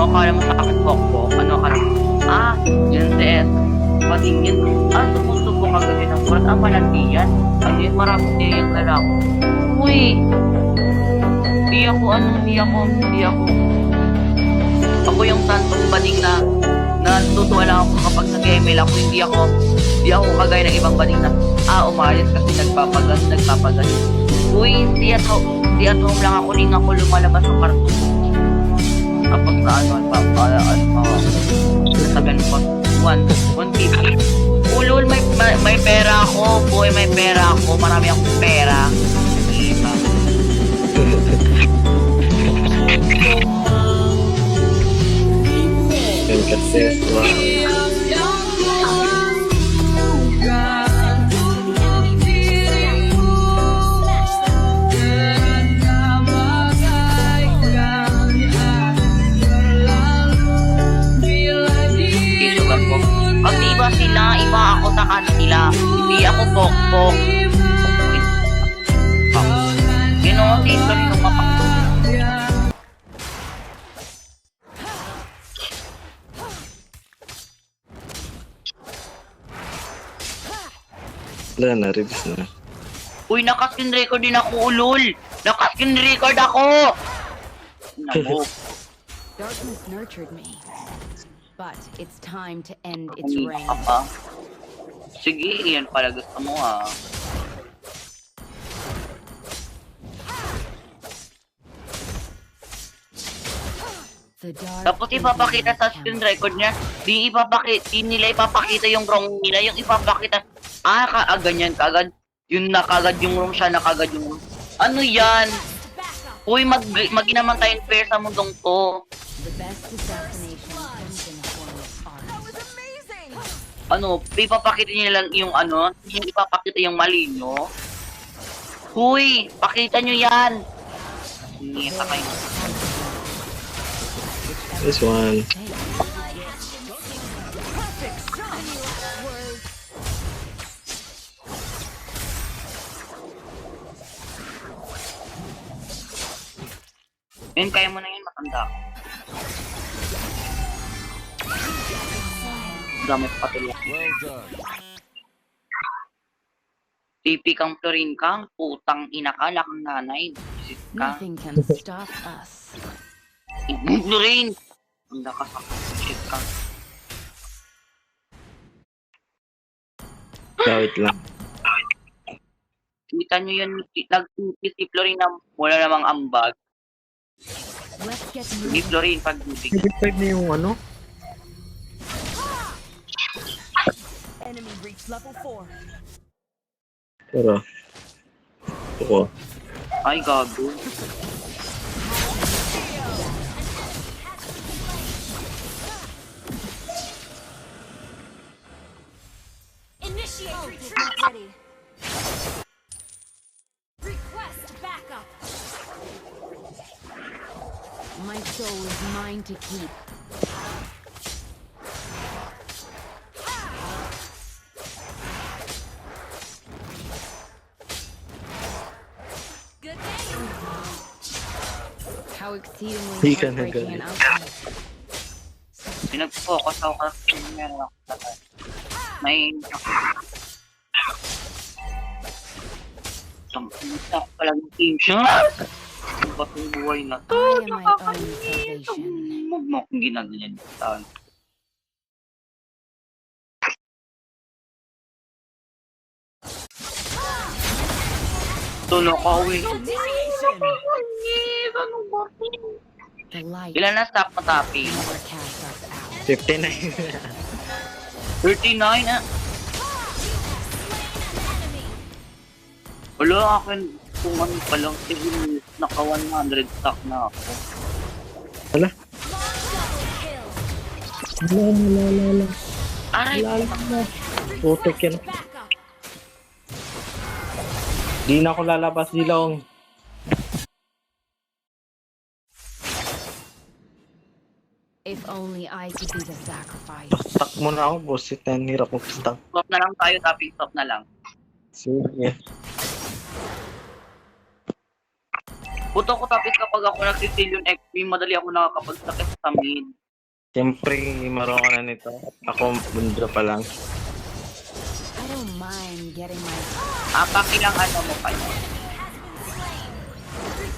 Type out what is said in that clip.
Ano, akala mo sa akin, Pokpok? Ano, akala mo? Ah, yun, CS. Pating yun. Ah, sumusubo ka gabi ng kurat. Ah, malandi yan. Ano yun, marami din yung lalaki. Uy! Di ako. Ako yung tantong bading na natutuwa lang ako kapag nag-email ako. Hindi ako kagaya ng ibang bading na, umalis kasi nagpapagas. Uy, di at home lang ako, ning ako lumalabas ng karto. Tapos na sabihan ko, 150. Ulol, may pera ako, boy, may pera ako, marami akong pera. Diba? Kasi, Iba sila, iba ako sa kanila. Hindi ako pokpok. Ginoon dito rin yung wala na, release na. Uy, nakaskin record din ako, ulol. Nakaskin record ako. Nabo. Darkness nurtured me, but it's time to end its Kanina reign. ka pa. Sige, yan pala gusto mo The dark Tapos ipapakita sa screen record niya, di nila ipapakita yung wrong nila, yung ipapakita, ganyan kagad, yun na kagad yung wrong siya, na kagad yung wrong. Ano yan? Uy, maginaman tayong fair sa mundong to. The best assassination comes in the form of art. Ano, ipapakita niya lang yung hindi ipapakita yung mali nyo. Uy, pakita nyo yan. Hindi pa kayo. This one. Yun, kaya mo na yun, matanda ko. Gamit patulak. Well done. Tipi kang Florin kang, putang ina ka, lakang nanay. Visit ka. Nothing can stop us. Florin! Handa ka sa shit ka. Wait lang. Kita nyo yun, nag-tipi si Florin na wala namang ambag. Let's get Hindi moving. Florin pagbibig. Nag-type na yung ano? Enemy reach level 4. Pero, ako. Ay, gago. Initiate retreat ready. Request backup. My soul is mine to keep. Good day. How exceedingly He can heartbreaking handle an it. outcome. Pinag-focus ako kasi meron ako tatay. May Tangka pala ng team siya. Ang batong buhay na to. I am my own salvation. Huwag mo akong ginaganyan sa Tuno ka, uwi. The light Ilan na stock mo, Tapi? never cast us out. 59. 39 Wala akin kung ano pa lang. Sige, naka 100 stock na ako. Wala. Wala. Aray! Putik yan. Backup. Di na ako lalabas, Dilong. If only I could be the sacrifice. Stuck mo na ako, boss. Ang hirap mag-stuck. Stop na lang tayo, Tapi. Stop na lang. Sige. Puto ko tapos kapag ako nagsisil yung XP, madali ako nakakapagsakit sa mid. Siyempre, marunong ka na nito. Ako, bundra pa lang. I don't mind getting my Pakilang ano mo pa yun.